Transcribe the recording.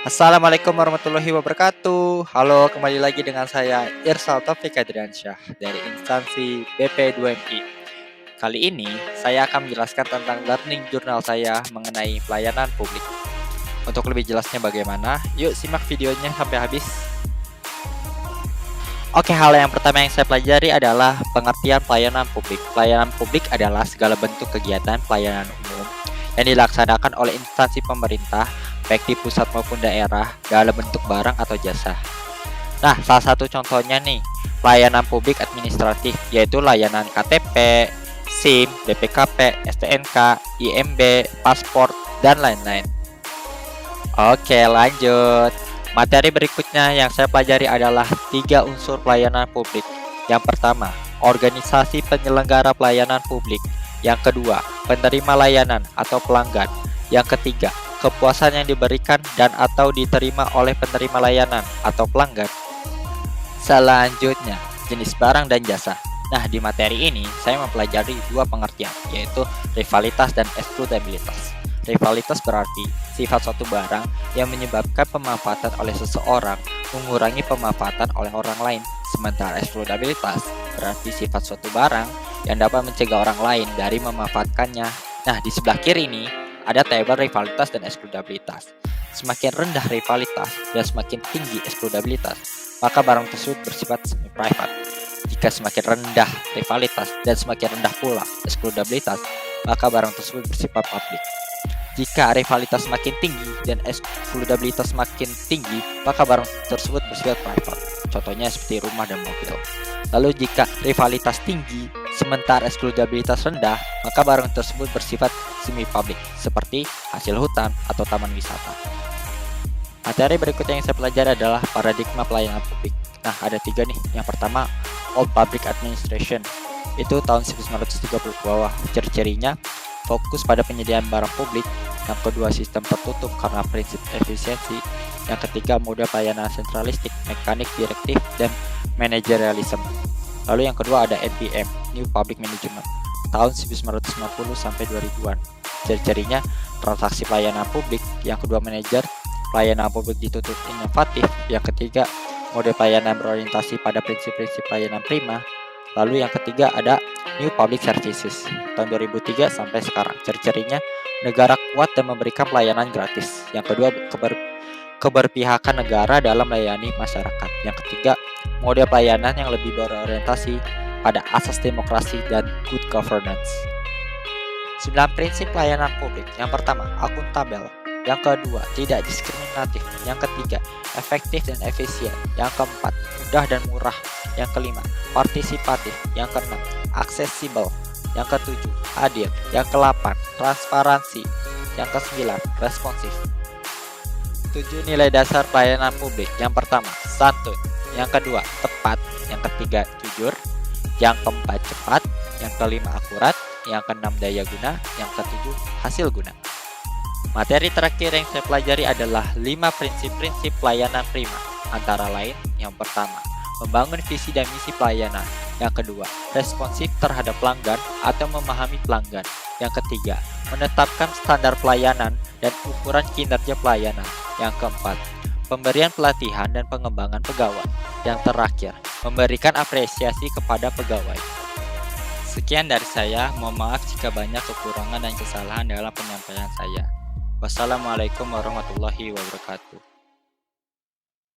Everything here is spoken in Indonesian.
Assalamualaikum warahmatullahi wabarakatuh. Halo, kembali lagi dengan saya Irsal Taufik Adriansyah dari instansi BP2MI. Kali ini saya akan menjelaskan tentang learning journal saya mengenai pelayanan publik. Untuk lebih jelasnya bagaimana, yuk simak videonya sampai habis. Oke, hal yang pertama yang saya pelajari adalah pengertian pelayanan publik. Pelayanan publik adalah segala bentuk kegiatan pelayanan umum yang dilaksanakan oleh instansi pemerintah, baik di pusat maupun daerah, dalam bentuk barang atau jasa. Nah, salah satu contohnya nih, pelayanan publik administratif, yaitu layanan KTP, SIM, BPKP, STNK, IMB, paspor, dan lain-lain. Oke, lanjut. Materi berikutnya yang saya pelajari adalah 3 unsur pelayanan publik. Yang pertama, organisasi penyelenggara pelayanan publik. Yang kedua, penerima layanan atau pelanggan. Yang ketiga, kepuasan yang diberikan dan atau diterima oleh penerima layanan atau pelanggan. Selanjutnya, jenis barang dan jasa. Nah, di materi ini saya mempelajari 2 pengertian, yaitu rivalitas dan eksklusivitas. Rivalitas berarti sifat suatu barang yang menyebabkan pemanfaatan oleh seseorang mengurangi pemanfaatan oleh orang lain. Sementara eksklusivitas berarti sifat suatu barang yang dapat mencegah orang lain dari memanfaatkannya. Nah, di sebelah kiri ini ada tabel rivalitas dan eksklusivitas. Semakin rendah rivalitas dan semakin tinggi eksklusivitas, maka barang tersebut bersifat semi-private. Jika semakin rendah rivalitas dan semakin rendah pula eksklusivitas, maka barang tersebut bersifat publik. Jika rivalitas semakin tinggi dan eksklusivitas semakin tinggi, maka barang tersebut bersifat private. Contohnya seperti rumah dan mobil. Lalu jika rivalitas tinggi sementara eksklusivitas rendah, maka barang tersebut bersifat semi-public, seperti hasil hutan atau taman wisata. Materi berikutnya yang saya pelajari adalah paradigma pelayanan publik. Nah, ada 3 nih. Yang pertama, Old Public Administration. Itu tahun 1930 ke bawah. Ciri-cirinya fokus pada penyediaan barang publik. Yang kedua, sistem tertutup karena prinsip efisiensi. Yang ketiga, mode pelayanan sentralistik, mekanik, direktif, dan manajerialisme. Lalu yang kedua ada NPM, New Public Management, tahun 1990 sampai 2000-an. Ciri-cirinya transaksi pelayanan publik. Yang kedua, manajer pelayanan publik dituntut inovatif. Yang ketiga, mode pelayanan berorientasi pada prinsip-prinsip pelayanan prima. Lalu yang ketiga ada New Public Services tahun 2003 sampai sekarang. Ciri-cirinya negara kuat dan memberikan pelayanan gratis. Yang kedua, keberpihakan negara dalam melayani masyarakat. Yang ketiga, mode pelayanan yang lebih berorientasi pada asas demokrasi dan good governance. 9 prinsip pelayanan publik. Yang pertama, akuntabel. Yang kedua, tidak diskriminatif. Yang ketiga, efektif dan efisien. Yang keempat, mudah dan murah. Yang kelima, partisipatif. Yang keenam, aksesibel. Yang ketujuh, adil. Yang ke-8, transparansi. Yang ke-9, responsif. 7 nilai dasar pelayanan publik. Yang pertama, santun. Yang kedua, tepat. Yang ketiga, jujur. Yang keempat, cepat. Yang kelima, akurat. Yang keenam, daya guna. Yang ketujuh, hasil guna. Materi terakhir yang saya pelajari adalah 5 prinsip-prinsip pelayanan prima. Antara lain, yang pertama, membangun visi dan misi pelayanan. Yang kedua, responsif terhadap pelanggan atau memahami pelanggan. Yang ketiga, menetapkan standar pelayanan dan ukuran kinerja pelayanan. Yang keempat, pemberian pelatihan dan pengembangan pegawai. Yang terakhir, memberikan apresiasi kepada pegawai. Sekian dari saya, mohon maaf jika banyak kekurangan dan kesalahan dalam penyampaian saya. Wassalamualaikum warahmatullahi wabarakatuh.